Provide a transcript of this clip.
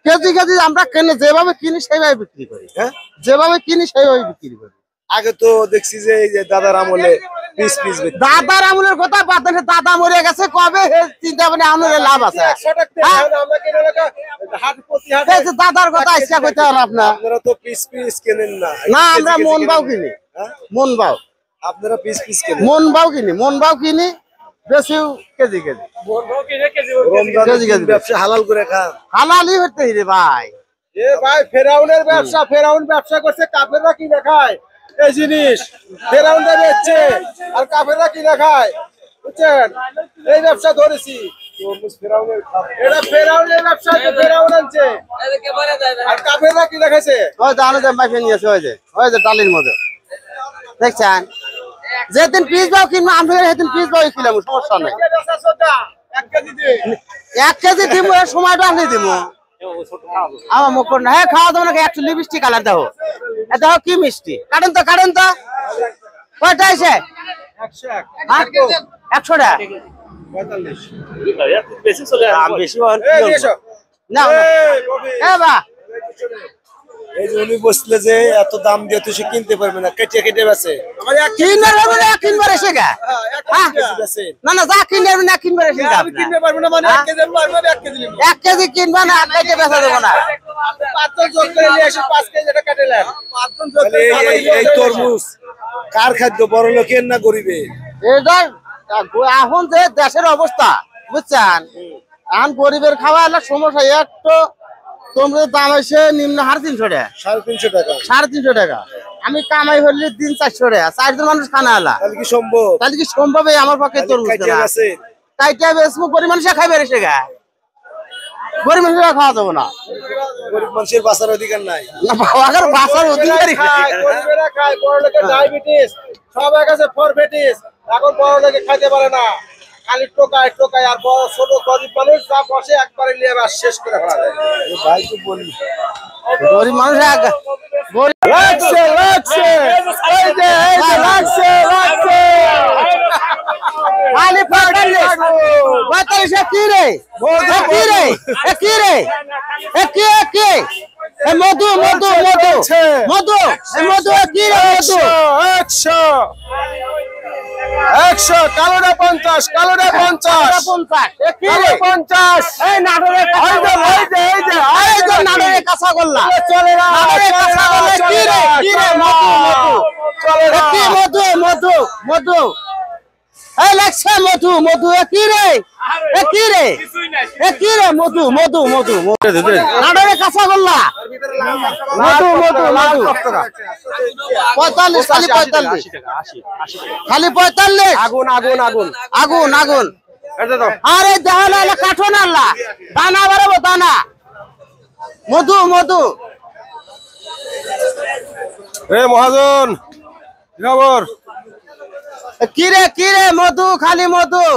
KG KG আমরা কিনে যেভাবে কিনি সেইভাবে বিক্রি করি। হ্যাঁ, যেভাবে কিনি সেইভাবে বিক্রি করি। আগে তো দেখছি যে এই যে দাদার আমলে পিস পিস দাদার আমলের কথা বাদ দেন, দাদা মরে গেছে কবে, চিন্তা ভাবনা আমাদের লাভ আছে। দাদার কথা ইচ্ছা করতে হবে আপনার। আপনারা তো পিস পিস কেনেন না। না, আমরা মন বাও কিনি। মন বাও আপনারা পিস পিস কেনেন। মন বাও কিনি, মন বাও কিনি, বেশি কেজি কেজি। রমজান ব্যবসা হালাল করে খান। হালালই হতে রে ভাই। এ ভাই ফেরাউনের ব্যবসা, ফেরাউন ব্যবসা করছে, কাফেররা কি দেখায় এই জিনিস, ফেরাউনরা বেচছে আর কাফেররা কি দেখায়, বুঝছেন? এই ব্যবসা ধরেছি, এটা ফেরাউনের ব্যবসা, ফেরাউন আনছে আর কাফেররা কি দেখাইছে। ওই দাঁড়ানো যে মাইফে নিয়েছে, ওই যে ডালির মধ্যে দেখছেন। যেদিন পিস বাও কিনবো আমি সেদিন পিস বাও কিনলাম, সমস্যা নেই। 1 কেজি দিব, সময়টা আসলে দিব আমার মুখ না। হ্যাঁ, খাওয়া দাওয়া নাকি 100 লিপস্টিক কালার দাও। দেখো কি মিষ্টি, কাটেন তো কাটেন তো। কয়টা আছে? 100 টাকা। এই যে উনি বসলে যে এত দাম দিয়ে তুই কিনতে পারবে না, কেটে কেটে বেচে। কিনবার এসে গা না না, যা কিনবে না কিনবার এসে গা কিনতে পারবো না, মানে 1 কেজি কিনবা না, কেটে বেচা দেবো না। এই তরমুজ কার খাদ্য, বড় লোকের না গরিবের? এটা এখন যে দেশের অবস্থা বুঝছেন, এখন গরিবের খাওয়া এলার সমস্যা। একটু তরমুজের দাম হয়েছে নিম্ন 350 টাকা, 350 টাকা, 350 টাকা। আমি কামাই হলে দিন 400 টাকা, 4 মানুষ খানা এলা। তাহলে কি সম্ভব? তাহলে কি সম্ভব? আমার পক্ষে তরমুজ কাইটা বেচবো, গরিব মানুষ খাইবে এসে গা, গরিব মানুষরা খাওয়া যাবো না। গরিব মানুষের বাঁচার অধিকার নাই। বাঁচার অধিকারই গরিবেরা খায়, বড় লোকের ডায়াবেটিস, সবার কাছে ফরফেটিস, এখন বড় লোকে খাইতে পারে না, খালি টোকায় টোকায়। আর বড় ছোট গরিব মানুষ যা বসে একবারে নিয়ে বাস শেষ করে ফেলা যায়। ভাই কি বলি, গরিব মানুষ লাগছে লাগছে, এই যে লাগছে লাগছে। খালি 45 কি রে, কি রে, কি রে, কি কি মধু মধু মধু মধু মধু, কি রে মধু? 100 কালোটা 50, কালোটা 50, 50। এই নাটোরের নাটোরের কাঁচা গোল্লা চলে না, কাঁচা গোল্লা। কি রে, কি রে মধু মধু, কি মধু মধু মধু, এই লাগছে মধু মধু, কি রে, কি রে, কি রে মধু মধু মধু, নাটোরের কাঁচা গোল্লা মধু মধু মধু। 45 খালি 45, খালি 45। আগুন আগুন আগুন আগুন আগুন। আরে দেখালে কাঠো না, দানা বাড়াবো দানা। মধু মধু। মহাজন খবর? কি রে, কি রে মধু, খালি মধু।